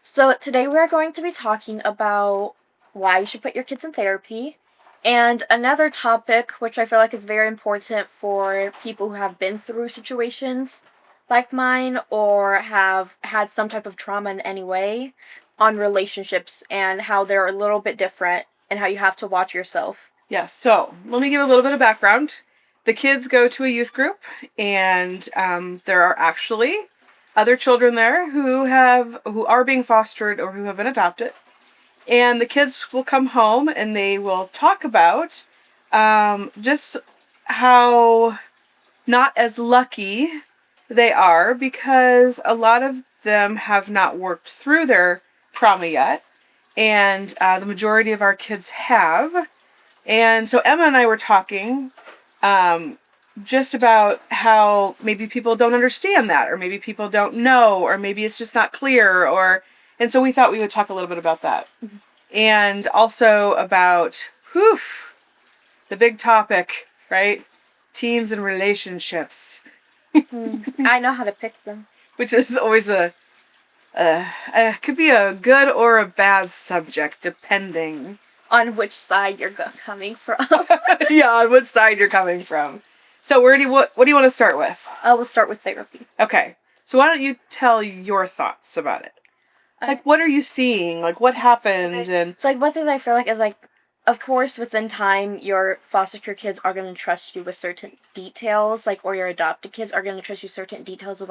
So today we're going to be talking about why you should put your kids in therapy, and another topic which I feel like is very important for people who have been through situations like mine or have had some type of trauma in any way on relationships and how they're a little bit different and how you have to watch yourself. Yes, so let me give a little bit of background. The kids go to a youth group, and there are actually other children there who are being fostered or who have been adopted. And the kids will come home and they will talk about just how not as lucky they are because a lot of them have not worked through their trauma yet. And the majority of our kids have. And so Emma and I were talking just about how maybe people don't understand that, or maybe people don't know, or maybe it's just not clear, and so we thought we would talk a little bit about that. Mm-hmm. And also about, the big topic, right? Teens and relationships. I know how to pick them. Which is always could be a good or a bad subject, depending on which side you're coming from. Yeah, on which side you're coming from. So what do you want to start with? We'll start with therapy. Okay. So why don't you tell your thoughts about it? Like, what are you seeing? Like, what happened? Okay. And so, one thing that I feel like is, of course, within time, your foster care kids are going to trust you with certain details, or your adopted kids are going to trust you certain details of,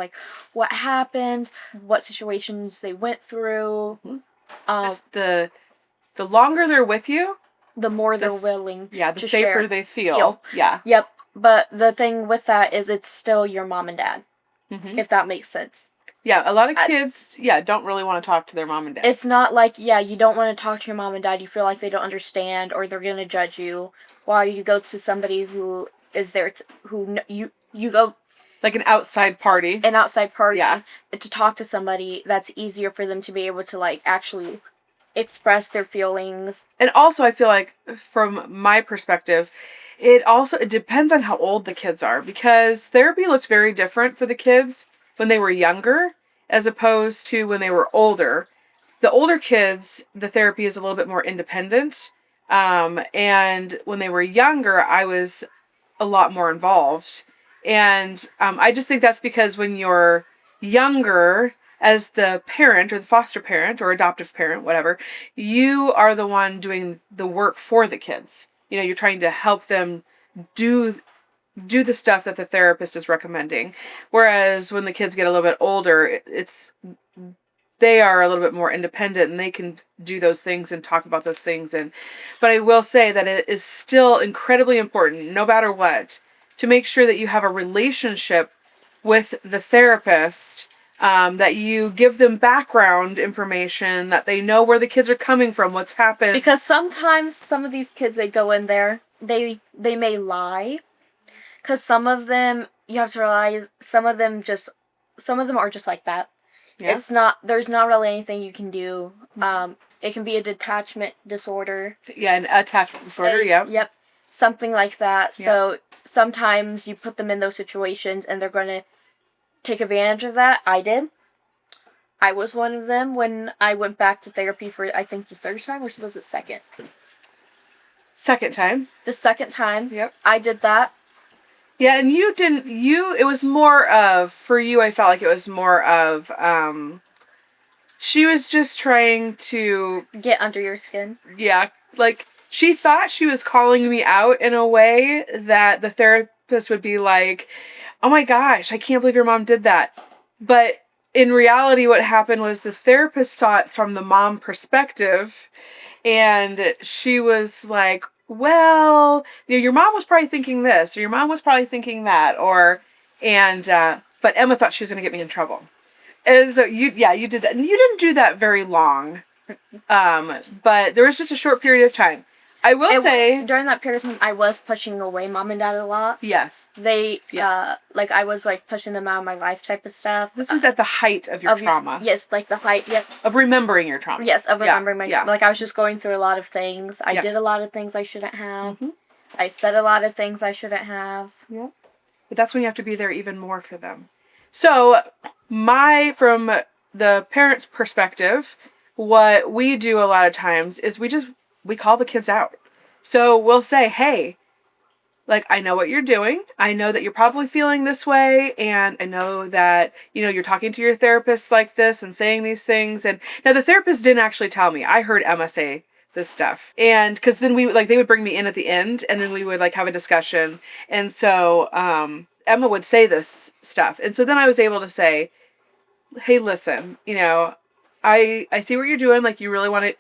what happened, what situations they went through. Mm-hmm. The longer they're with you, the more they're willing the to safer share. They feel. Yeah. Yep. But the thing with that is it's still your mom and dad, if that makes sense. Yeah, a lot of kids, don't really want to talk to their mom and dad. It's not like, you don't want to talk to your mom and dad. You feel like they don't understand or they're going to judge you, while you go to somebody who is there, you go... Like an outside party. Yeah. To talk to somebody, that's easier for them to be able to, actually express their feelings. And also, I feel like, from my perspective, it depends on how old the kids are, because therapy looked very different for the kids when they were younger as opposed to when they were older. The older kids, the therapy is a little bit more independent. And when they were younger, I was a lot more involved. And I just think that's because when you're younger, as the parent or the foster parent or adoptive parent, whatever, you are the one doing the work for the kids. You're trying to help them do the stuff that the therapist is recommending. Whereas when the kids get a little bit older, they are a little bit more independent and they can do those things and talk about those things. But I will say that it is still incredibly important, no matter what, to make sure that you have a relationship with the therapist, that you give them background information, that they know where the kids are coming from, what's happened. Because sometimes some of these kids, they go in there, they may lie. Because some of them, you have to realize, some of them are just like that. Yeah. There's not really anything you can do. It can be a detachment disorder. Yeah, an attachment disorder, yeah. Yep. Something like that. Yeah. So sometimes you put them in those situations and they're going to take advantage of that. I did. I was one of them when I went back to therapy for, I think, the third time, or was it second? Second time. The second time. Yep. I did that. Yeah, and it was more of, for you, I felt like it was more of, she was just trying to... get under your skin. Yeah, she thought she was calling me out in a way that the therapist would be like, oh my gosh, I can't believe your mom did that. But in reality, what happened was the therapist saw it from the mom perspective, and she was like, well, your mom was probably thinking this, or your mom was probably thinking that, but Emma thought she was going to get me in trouble. And so you did that. And you didn't do that very long. But there was just a short period of time. I will say... during that period of time, I was pushing away mom and dad a lot. Yes. I was, pushing them out of my life type of stuff. This was at the height of your trauma. Yes, the height, yep. Of remembering your trauma. Yes, of remembering my trauma. I was just going through a lot of things. I did a lot of things I shouldn't have. Mm-hmm. I said a lot of things I shouldn't have. Yeah. But that's when you have to be there even more for them. So, from the parent perspective, what we do a lot of times is we call the kids out. So we'll say, hey, like, I know what you're doing. I know that you're probably feeling this way. And I know that, you're talking to your therapist like this and saying these things. And now the therapist didn't actually tell me. I heard Emma say this stuff. And because then they would bring me in at the end and then we would have a discussion. And so Emma would say this stuff. And so then I was able to say, hey, listen, I see what you're doing. Like, you really want to,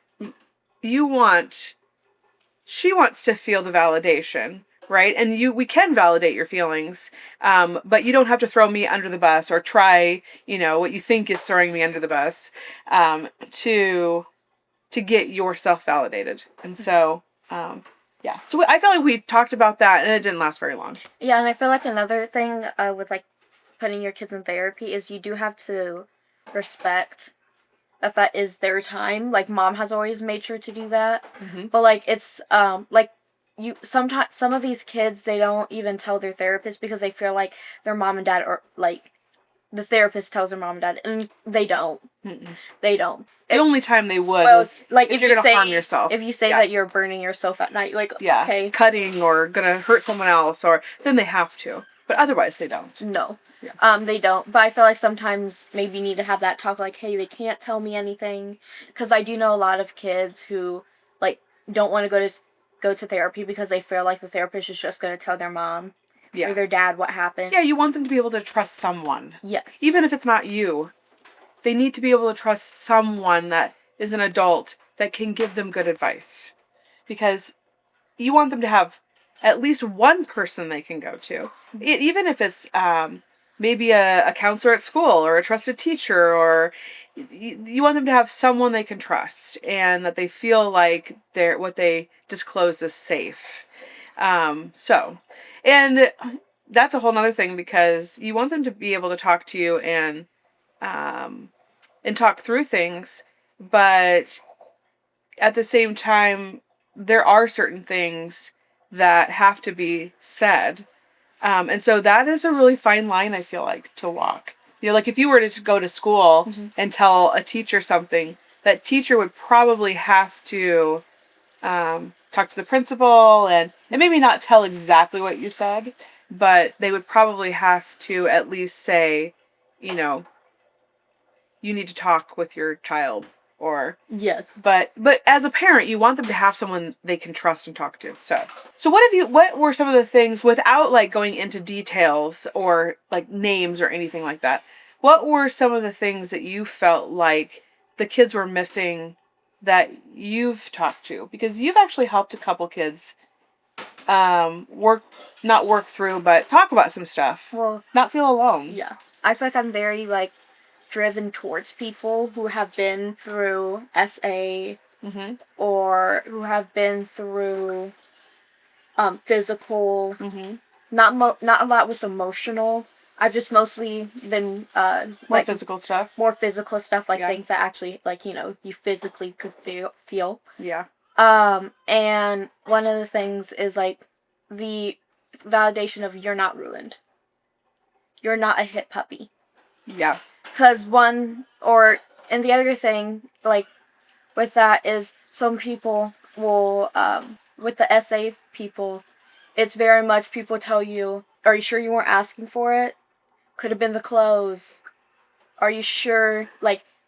she wants to feel the validation, right? And we can validate your feelings, but you don't have to throw me under the bus or try, what you think is throwing me under the bus, to get yourself validated. And so, yeah. So I felt like we talked about that, and it didn't last very long. Yeah, and I feel like another thing with putting your kids in therapy is you do have to respect that is their time. Like, mom has always made sure to do that. Mm-hmm. But it's sometimes some of these kids, they don't even tell their therapist because they feel like their mom and dad are the therapist tells their mom and dad, and they don't. Mm-mm. They don't. The only time they would is if you're gonna harm yourself. If you say that you're burning yourself at night, okay, cutting or gonna hurt someone else, or then they have to. But otherwise, they don't. No. Yeah. They don't. But I feel like sometimes maybe you need to have that talk, hey, they can't tell me anything, because I do know a lot of kids who don't want to go to therapy because they feel like the therapist is just going to tell their mom or their dad what happened. Yeah, you want them to be able to trust someone. Yes. Even if it's not you, they need to be able to trust someone that is an adult that can give them good advice, because you want them to have at least one person they can go to, even if it's maybe a counselor at school or a trusted teacher, or you want them to have someone they can trust and that they feel like what they disclose is safe. And that's a whole nother thing, because you want them to be able to talk to you and talk through things, but at the same time, there are certain things that have to be said. And so that is a really fine line, I feel like, to walk. If you were to go to school and tell a teacher something, that teacher would probably have to talk to the principal and maybe not tell exactly what you said, but they would probably have to at least say, you need to talk with your child. Or yes, but as a parent, you want them to have someone they can trust and talk to. So what were some of the things, without going into details or names or anything like that? What were some of the things that you felt like the kids were missing that you've talked to? Because you've actually helped a couple kids not work through, but talk about some stuff. Well, not feel alone. Yeah, I feel like I'm very driven towards people who have been through SA, or who have been through physical, not a lot with emotional. I've just mostly been more physical stuff. More physical stuff, things that actually you physically could feel. Yeah. And one of the things is the validation of you're not ruined. You're not a hit puppy. Yeah. Because and the other thing, with that is some people will, with the SA people, it's very much people tell you, are you sure you weren't asking for it? Could have been the clothes. Are you sure?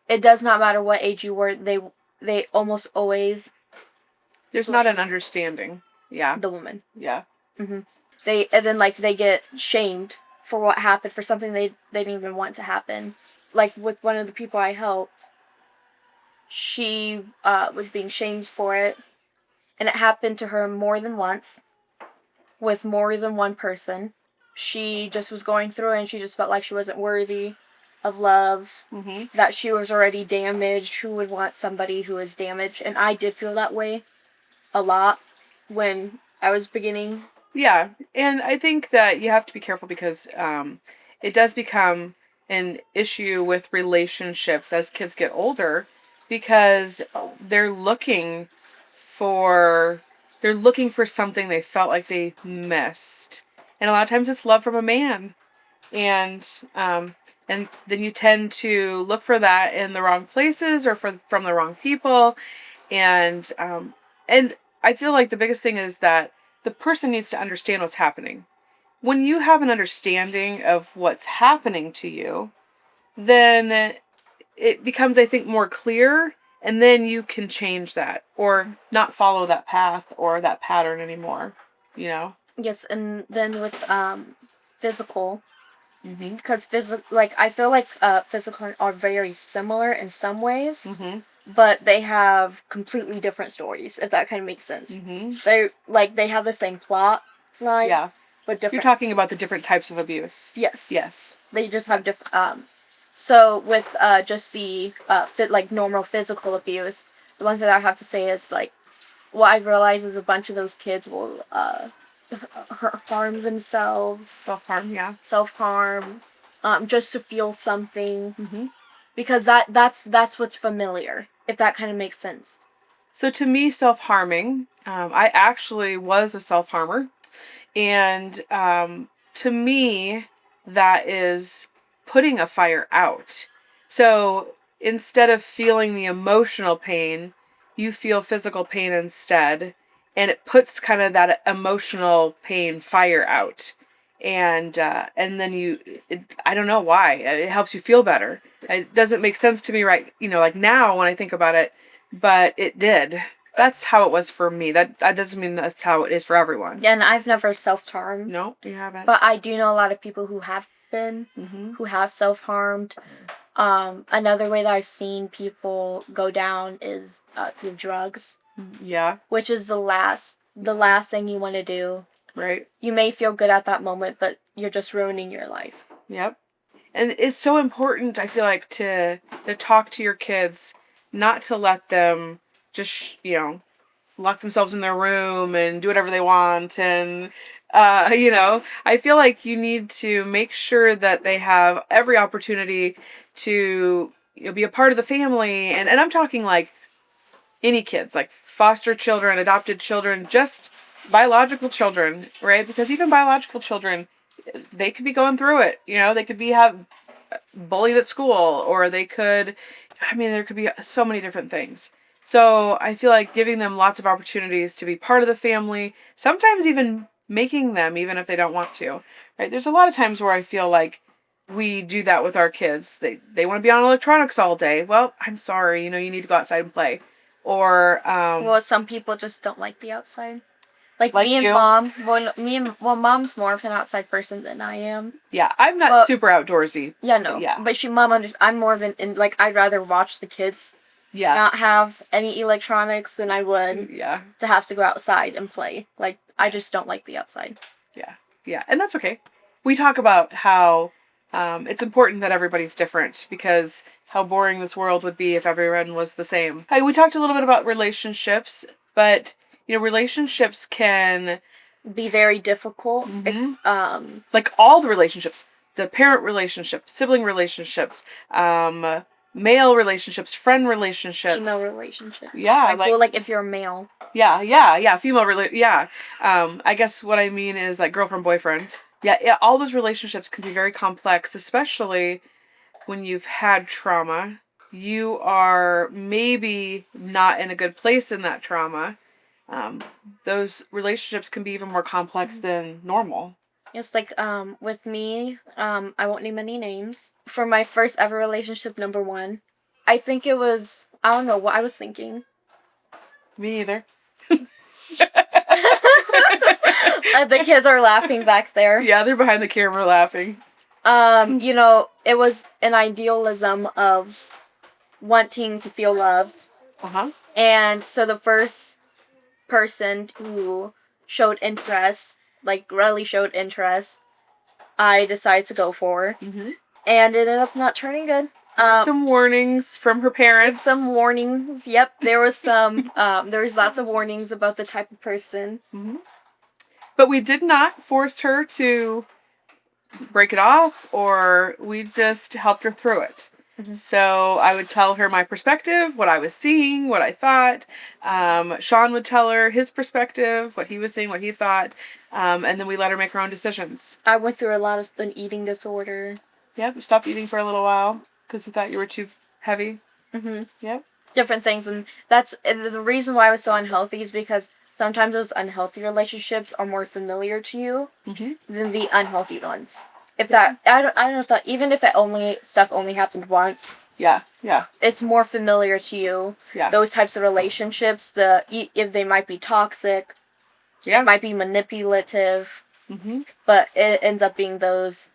It does not matter what age you were, they almost always... There's not an understanding. Yeah. The woman. Yeah. Mm-hmm. And then, they get shamed for what happened, for something they didn't even want to happen. With one of the people I helped, she was being shamed for it, and it happened to her more than once, with more than one person. She just was going through it, and she just felt like she wasn't worthy of love, that she was already damaged. Who would want somebody who is damaged? And I did feel that way a lot when I was beginning. Yeah, and I think that you have to be careful, because it does become an issue with relationships as kids get older, because they're looking for something they felt like they missed. And a lot of times it's love from a man. and then you tend to look for that in the wrong places or from the wrong people, and I feel like the biggest thing is that the person needs to understand what's happening. When you have an understanding of what's happening to you, then it becomes, I think, more clear, and then you can change that or not follow that path or that pattern anymore, you know? Yes, and then with physical, Mm-hmm. because I feel like physical are very similar in some ways, Mm-hmm. but they have completely different stories, if that kind of makes sense. Mm-hmm. They have the same plot line, Yeah. but different. You're talking about the different types of abuse. Yes. Yes. They just have different. So with just the normal physical abuse, the one thing I have to say is like, what I realize is a bunch of those kids will harm themselves, Self-harm, yeah. self-harm, just to feel something, Mm-hmm. because that's what's familiar, if that kind of makes sense. So to me, self-harming, I actually was a self-harmer. And to me, that is putting a fire out. So instead of feeling the emotional pain, you feel physical pain instead. And it puts kind of that emotional pain fire out. And then I don't know why. It helps you feel better. It doesn't make sense to me right, like now when I think about it, but it did. That's how it was for me. That doesn't mean that's how it is for everyone. Yeah, and I've never self-harmed. No, you haven't. But I do know a lot of people who have been, Mm-hmm. who have self-harmed. Another way that I've seen people go down is through drugs. Yeah. Which is the last thing you want to do. Right. You may feel good at that moment, but you're just ruining your life. Yep. And it's so important, I feel like, to talk to your kids, not to let them just, lock themselves in their room and do whatever they want. And, I feel like you need to make sure that they have every opportunity to be a part of the family. And I'm talking like any kids, like foster children, adopted children, just biological children, right? Because even biological children, they could be going through it. They could be bullied at school, or they could, there could be so many different things. So I feel like giving them lots of opportunities to be part of the family, sometimes even making them, even if they don't want to, right? There's a lot of times where I feel like we do that with our kids. They want to be on electronics all day. Well, I'm sorry, you need to go outside and play. Or well, some people just don't like the outside. Like me and you. Mom. Mom's more of an outside person than I am. Yeah, I'm not super outdoorsy. Yeah, no. But I'm more of I'd rather watch the kids. Yeah. Not have any electronics than I would. Yeah. To have to go outside and play. Like, I just don't like the outside. Yeah. Yeah, and that's okay. We talk about how it's important that everybody's different, because how boring this world would be if everyone was the same. We talked a little bit about relationships, but relationships can be very difficult. Mm-hmm. Like all the relationships, the parent relationships, sibling relationships, male relationships, friend relationships, female relationships. Yeah, like if you're a male. Yeah, female I guess what I mean is like girlfriend, boyfriend. Yeah, all those relationships can be very complex, especially when you've had trauma. You are maybe not in a good place in that trauma. Those relationships can be even more complex than normal. It's like, with me, I won't name any names. For my first ever relationship, number 1, I think it was, I don't know what I was thinking. Me either. The kids are laughing back there. Yeah, they're behind the camera laughing. It was an idealism of wanting to feel loved. Uh-huh. And so the first person who showed interest, really showed interest, I decided to go for. Mm-hmm. And it ended up not turning good. Some warnings from her parents. Some warnings. Yep, there was some. There was lots of warnings about the type of person. Mm-hmm. But we did not force her to break it off, or we just helped her through it. So I would tell her my perspective, what I was seeing, what I thought. Sean would tell her his perspective, what he was seeing, what he thought. And then we let her make her own decisions. I went through a lot of an eating disorder. Yep, stopped eating for a little while because you thought you were too heavy. Yep. Different things, and the reason why I was so unhealthy is because sometimes those unhealthy relationships are more familiar to you than the unhealthy ones. If that, I don't know if that, even if stuff only happened once. Yeah. It's more familiar to you. Yeah. Those types of relationships, if they might be toxic, it might be manipulative, but it ends up being those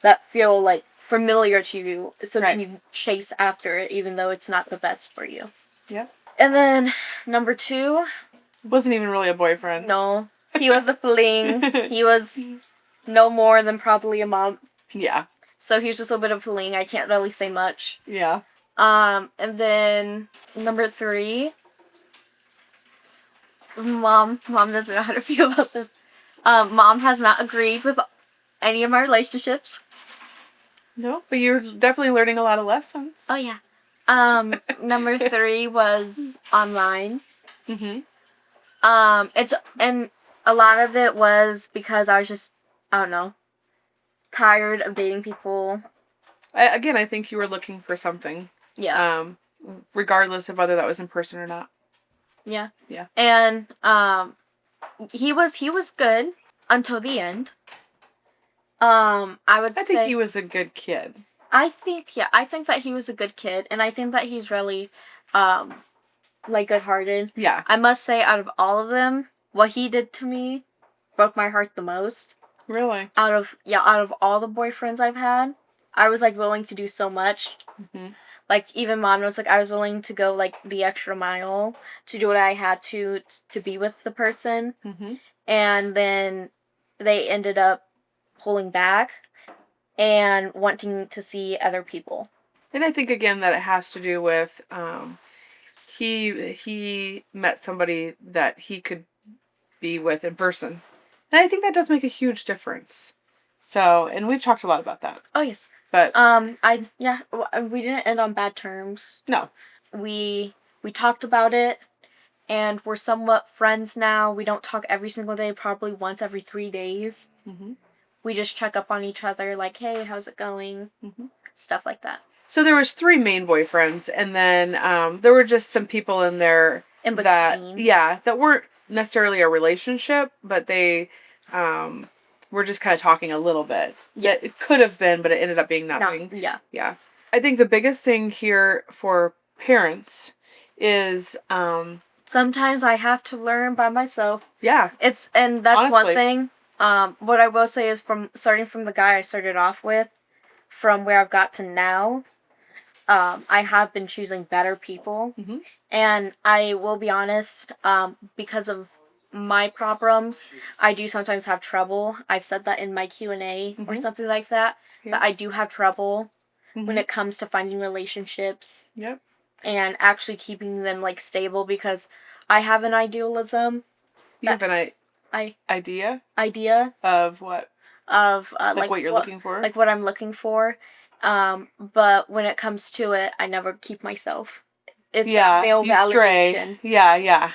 that feel like familiar to you, so that you chase after it, even though it's not the best for you. Yep. And then number 2 wasn't even really a boyfriend. No, he was a fling. He was no more than probably a month. Yeah. So he was just a bit of a fling. I can't really say much. Yeah. And then number 3, mom doesn't know how to feel about this. Mom has not agreed with any of my relationships. No, but you're definitely learning a lot of lessons. Oh yeah. Number 3 was online. And a lot of it was because I was just, I don't know, tired of dating people. I think you were looking for something. Yeah. Regardless of whether that was in person or not. Yeah. Yeah. And he was good until the end. I think he was a good kid. I think that he was a good kid, and I think that he's really like good-hearted. Yeah. I must say, out of all of them, what he did to me broke my heart the most. Really? Out of all the boyfriends I've had, I was like willing to do so much. Like, even Mom knows, like, I was willing to go like the extra mile to do what I had to be with the person. And then they ended up pulling back and wanting to see other people. And I think again that it has to do with he met somebody that he could be with in person. And I think that does make a huge difference. So, and we've talked a lot about that. Oh yes. But we didn't end on bad terms. No. We talked about it, and we're somewhat friends now. We don't talk every single day, probably once every 3 days. We just check up on each other, like, hey, how's it going? Stuff like that. So there was 3 main boyfriends, and then there were just some people in there in between. that weren't necessarily a relationship, but they were just kind of talking a little bit. Yeah, it could have been, but it ended up being nothing. Yeah. I think the biggest thing here for parents is sometimes I have to learn by myself. Yeah. That's honestly one thing. What I will say is, starting from the guy I started off with, from where I've got to now, I have been choosing better people. And I will be honest, because of my problems, I do sometimes have trouble. I've said that in my Q&A or something like that, that I do have trouble when it comes to finding relationships. Yep. And actually keeping them, like, stable, because I have an idealism. You have an idea of what? Of like what you're looking for? Like what I'm looking for. But when it comes to it, I never keep myself. It's male validation. Stray. Yeah.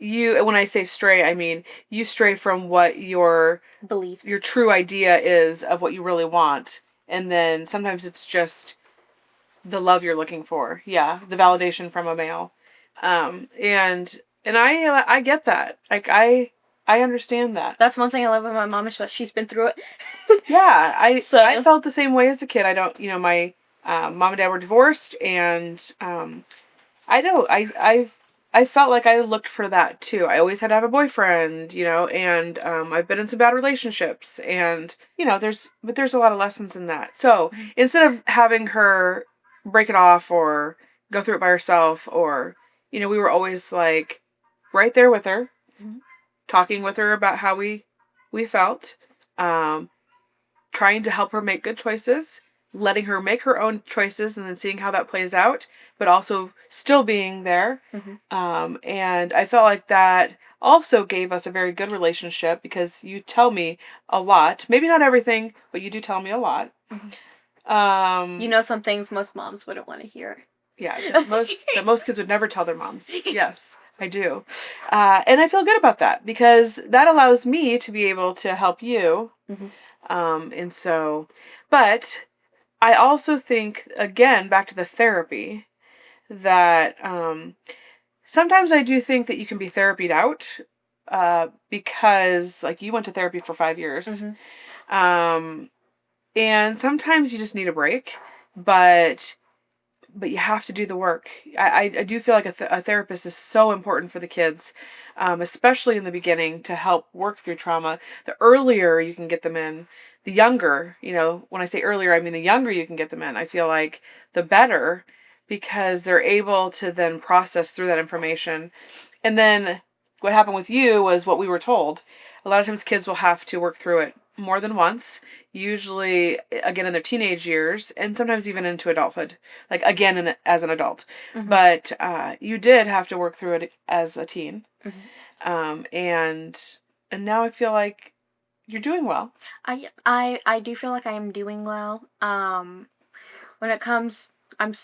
You when I say stray, I mean you stray from what your beliefs, your true idea is of what you really want, and then sometimes it's just the love you're looking for. Yeah, the validation from a male. And I get that. Like I understand that. That's one thing I love about my mom, is that she's been through it. Yeah, I felt the same way as a kid. I don't, my mom and dad were divorced, and I felt like I looked for that too. I always had to have a boyfriend, and I've been in some bad relationships, and there's a lot of lessons in that. So instead of having her break it off or go through it by herself, or we were always like right there with her, talking with her about how we felt, trying to help her make good choices, letting her make her own choices, and then seeing how that plays out, but also still being there. And I felt like that also gave us a very good relationship, because you tell me a lot, maybe not everything, but you do tell me a lot. You know, some things most moms wouldn't want to hear. Yeah, that most kids would never tell their moms. Yes, I do. And I feel good about that because that allows me to be able to help you. And so, but I also think, again, back to the therapy, that sometimes I do think that you can be therapied out because, like, you went to therapy for 5 years. And sometimes you just need a break, but you have to do the work. I do feel like a therapist is so important for the kids, especially in the beginning, to help work through trauma. The earlier you can get them in, the younger, when I say earlier, I mean the younger you can get them in, I feel like the better, because they're able to then process through that information. And then what happened with you was what we were told. A lot of times kids will have to work through it more than once, usually again in their teenage years, and sometimes even into adulthood, like again as an adult. But you did have to work through it as a teen. And now I feel like you're doing well. I do feel like I am doing well. When it comes, and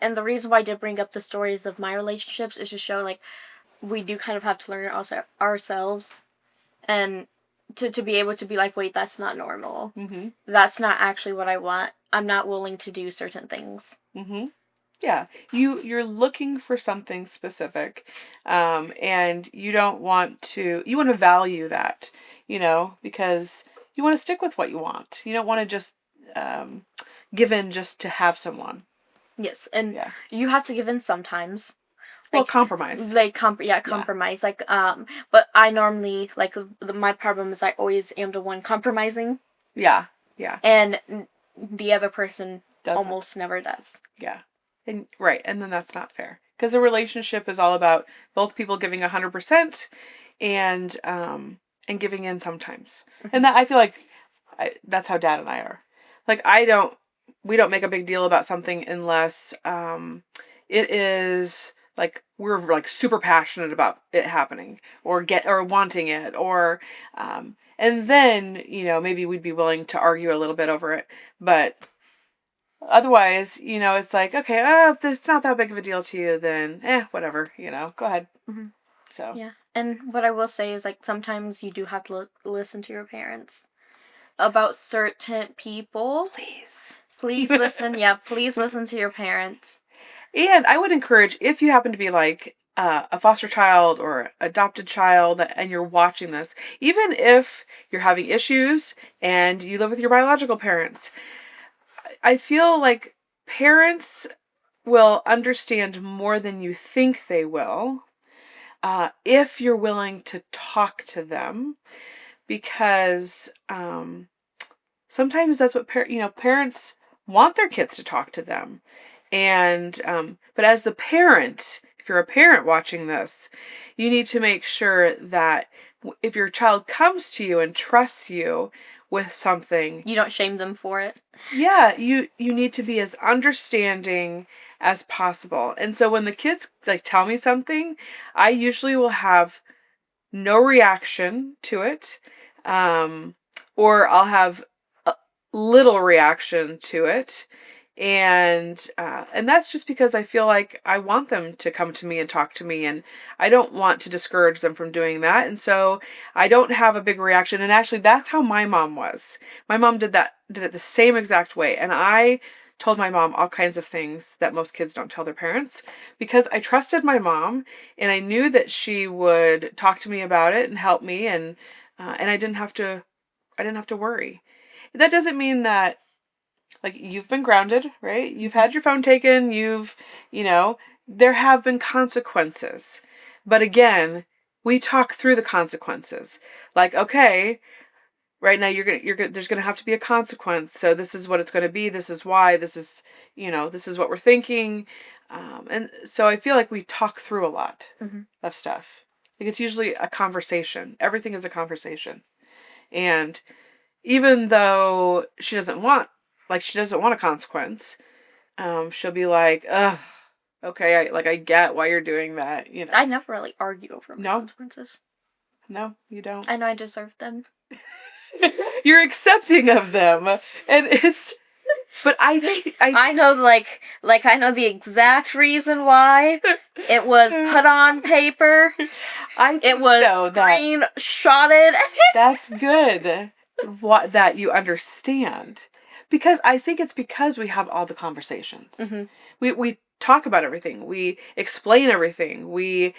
the reason why I did bring up the stories of my relationships is to show, like, we do kind of have to learn also ourselves, and to be able to be like, wait, that's not normal. That's not actually what I want. I'm not willing to do certain things. Yeah, you're looking for something specific, and you want to value that, because you want to stick with what you want. You don't want to just give in just to have someone. Yes, and you have to give in sometimes. Well, compromise. Compromise. But I normally, my problem is I always am the one compromising. Yeah. And the other person almost never does. Yeah. And and then that's not fair, because a relationship is all about both people giving 100% and giving in sometimes. And that, I feel like that's how Dad and I are. Like, we don't make a big deal about something unless it is like we're like super passionate about it happening or wanting it, or and then maybe we'd be willing to argue a little bit over it, but otherwise, it's like, okay, if it's not that big of a deal to you, then whatever, go ahead. So yeah. And what I will say is, like, sometimes you do have to listen to your parents about certain people. Please listen. Yeah, please listen to your parents. And I would encourage, if you happen to be like a foster child or adopted child and you're watching this, even if you're having issues and you live with your biological parents, I feel like parents will understand more than you think they will, if you're willing to talk to them, because sometimes that's what parents want their kids to talk to them. And but as the parent, if you're a parent watching this, you need to make sure that if your child comes to you and trusts you with something, you don't shame them for it. Yeah, you need to be as understanding as possible. And so when the kids tell me something, I usually will have no reaction to it, or I'll have a little reaction to it. And that's just because I feel like I want them to come to me and talk to me, and I don't want to discourage them from doing that. And so I don't have a big reaction. And actually, that's how my mom was. My mom did it the same exact way. And I told my mom all kinds of things that most kids don't tell their parents, because I trusted my mom and I knew that she would talk to me about it and help me, and I didn't have to worry. That doesn't mean that, like, you've been grounded, right? You've had your phone taken, there have been consequences. But again, we talk through the consequences. Like, okay, right now there's going to have to be a consequence. So this is what it's going to be. This is why. This is what we're thinking. And so I feel like we talk through a lot of stuff. Like, it's usually a conversation. Everything is a conversation. And even though she doesn't want a consequence, she'll be like, ugh, okay, I get why you're doing that. I never really argue over my consequences. No, you don't. I know I deserve them. You're accepting of them, and But I think I know, I know the exact reason why. It was put on paper. It was screenshotted. That's good. That you understand, because I think it's because we have all the conversations. Mm-hmm. We talk about everything. We explain everything. We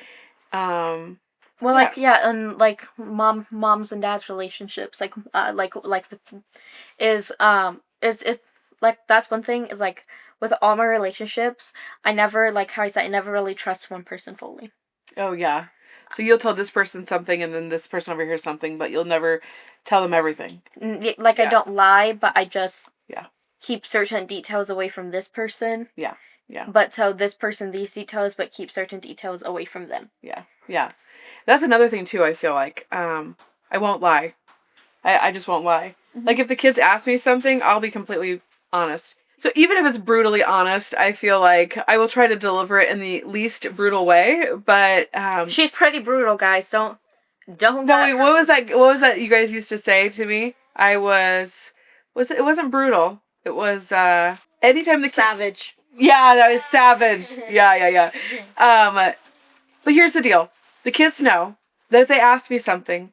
Well, and moms and dads relationships, it's like, that's one thing, is like, with all my relationships, I never, like how I said, I never really trust one person fully. Oh yeah. So you'll tell this person something, and then this person over here something, but you'll never tell them everything. I don't lie, but I just Yeah. keep certain details away from this person. Yeah. Yeah. But tell this person these details, but keep certain details away from them. Yeah. Yeah. That's another thing too, I feel like. I won't lie. I just won't lie. Mm-hmm. Like, if the kids ask me something, I'll be completely honest. So even if it's brutally honest, I feel like I will try to deliver it in the least brutal way. But she's pretty brutal, guys. Don't. No, wait, what was that? What was that you guys used to say to me? It wasn't brutal. It was anytime the kids. Savage. Yeah, that was savage. Yeah. But here's the deal: the kids know that if they ask me something,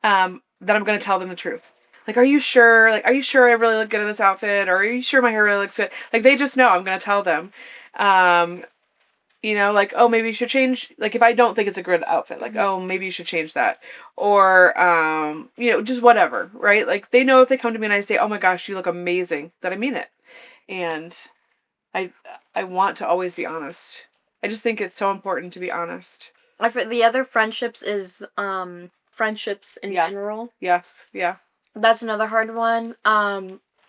that I'm going to tell them the truth. Like, are you sure? Like, are you sure I really look good in this outfit? Or are you sure my hair really looks good? Like, they just know I'm going to tell them. Like, oh, maybe you should change. Like, if I don't think it's a good outfit, like, oh, maybe you should change that. Or, just whatever, right? Like, they know if they come to me and I say, oh my gosh, you look amazing, that I mean it. And I want to always be honest. I just think it's so important to be honest. The other friendships is, friendships in general. Yes, yeah. That's another hard one.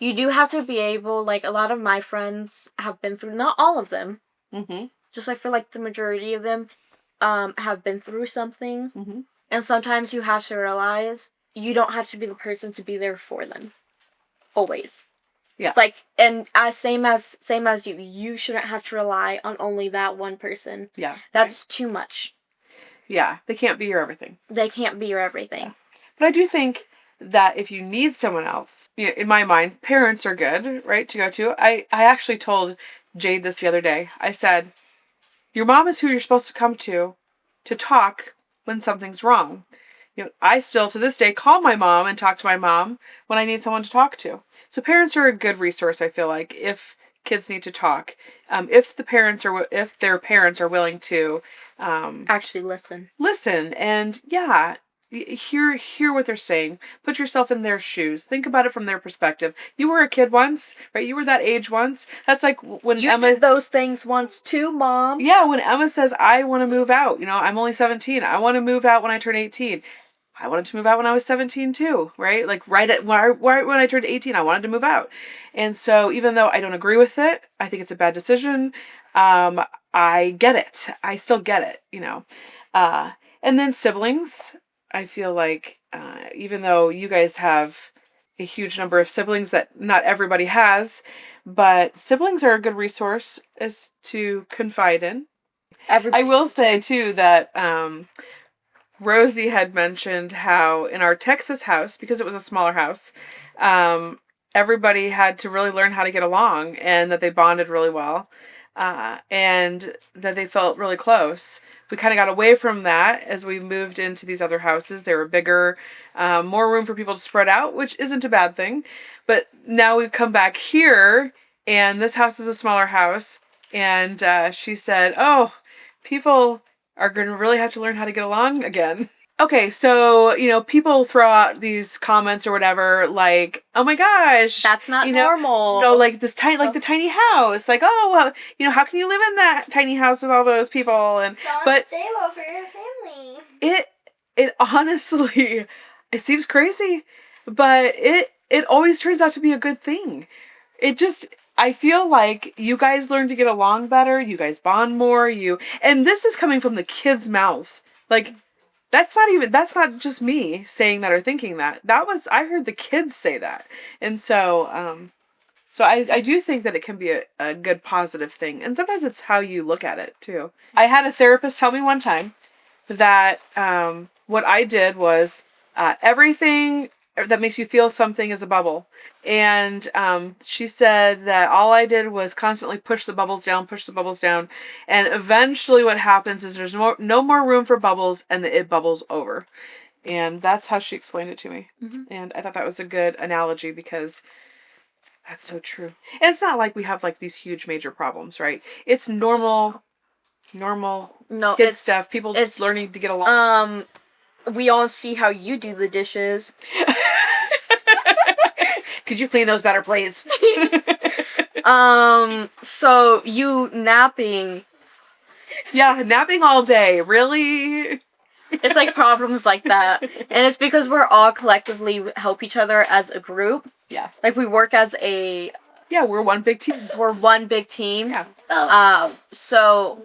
You do have to be able, like, a lot of my friends have been through, not all of them. Mm-hmm. Just, I feel like the majority of them, have been through something. Mm-hmm. And sometimes you have to realize you don't have to be the person to be there for them. Always. Yeah. Like, and same as you shouldn't have to rely on only that one person. Yeah. That's too much. Yeah, they can't be your everything. They can't be your everything. Yeah. But I do think that if you need someone else, in my mind, parents are good, right, to go to. I actually told Jade this the other day. I said, your mom is who you're supposed to come to talk when something's wrong. I still, to this day, call my mom and talk to my mom when I need someone to talk to. So parents are a good resource, I feel like, if kids need to talk. If their parents are willing to actually listen. Listen, and hear what they're saying. Put yourself in their shoes. Think about it from their perspective. You were a kid once, right? You were that age once. That's like when Emma did those things once too, Mom. Yeah, when Emma says, I want to move out. I'm only 17. I want to move out when I turn 18. I wanted to move out when I was 17 too, right? Like right when I turned 18, I wanted to move out. And so even though I don't agree with it, I think it's a bad decision, I get it. I still get it, And then siblings, I feel like even though you guys have a huge number of siblings that not everybody has, but siblings are a good resource as to confide in. I will say too that Rosie had mentioned how in our Texas house, because it was a smaller house, everybody had to really learn how to get along, and that they bonded really well, and that they felt really close. We kind of got away from that as we moved into these other houses. They were bigger, more room for people to spread out, which isn't a bad thing. But now we've come back here, and this house is a smaller house, and she said, oh, people are going to really have to learn how to get along again. Okay, so, people throw out these comments or whatever, like, oh my gosh. That's not normal. No, like the tiny house. Like, oh, well, how can you live in that tiny house with all those people? And but stay well for your family. It honestly, it seems crazy, but it always turns out to be a good thing. I feel like you guys learn to get along better. You guys bond more. And this is coming from the kids' mouths. Like, that's not just me saying that or thinking that. I heard the kids say that. And so, I do think that it can be a good positive thing. And sometimes it's how you look at it too. I had a therapist tell me one time that, what I did was, everything that makes you feel something is a bubble. And she said that all I did was constantly push the bubbles down. And eventually what happens is there's no more room for bubbles, and it bubbles over. And that's how she explained it to me. Mm-hmm. And I thought that was a good analogy because that's so true. And it's not like we have like these huge major problems, right? It's normal kid stuff. It's learning to get along. We all see how you do the dishes. Could you clean those better, please? So you napping. Yeah, napping all day. Really? It's like problems like that. And it's because we're all collectively help each other as a group. Yeah. Like we work as a... Yeah, we're one big team. We're one big team. Yeah. So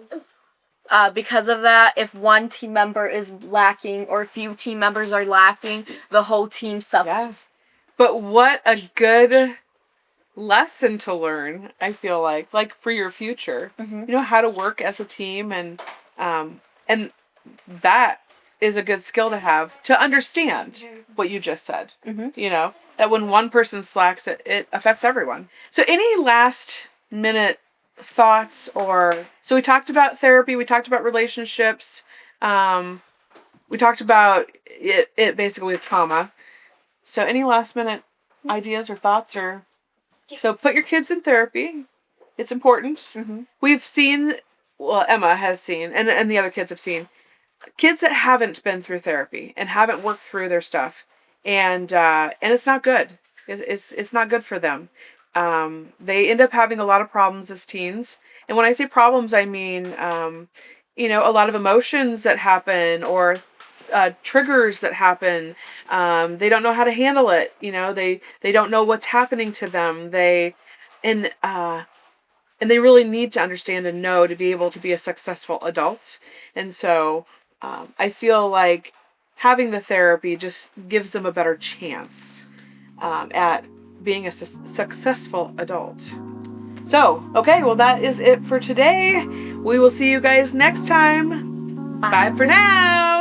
because of that, if one team member is lacking or a few team members are lacking, the whole team suffers. Yes. But what a good lesson to learn, I feel like for your future. Mm-hmm. You know, how to work as a team, and that is a good skill to have, to understand what you just said. Mm-hmm. You know, that when one person slacks, it affects everyone. So any last minute thoughts? So we talked about therapy, we talked about relationships, we talked about it basically with trauma. So any last minute ideas or thoughts? So put your kids in therapy. It's important. Mm-hmm. We've seen, well, Emma has seen, and the other kids have seen, kids that haven't been through therapy and haven't worked through their stuff, and it's not good. It's not good for them. They end up having a lot of problems as teens, and when I say problems, I mean a lot of emotions that happen, or triggers that happen. They don't know how to handle it. They don't know what's happening to them. And they really need to understand and know to be able to be a successful adult. And so I feel like having the therapy just gives them a better chance at being a successful adult. So, okay, well, that is it for today. We will see you guys next time. Bye for now.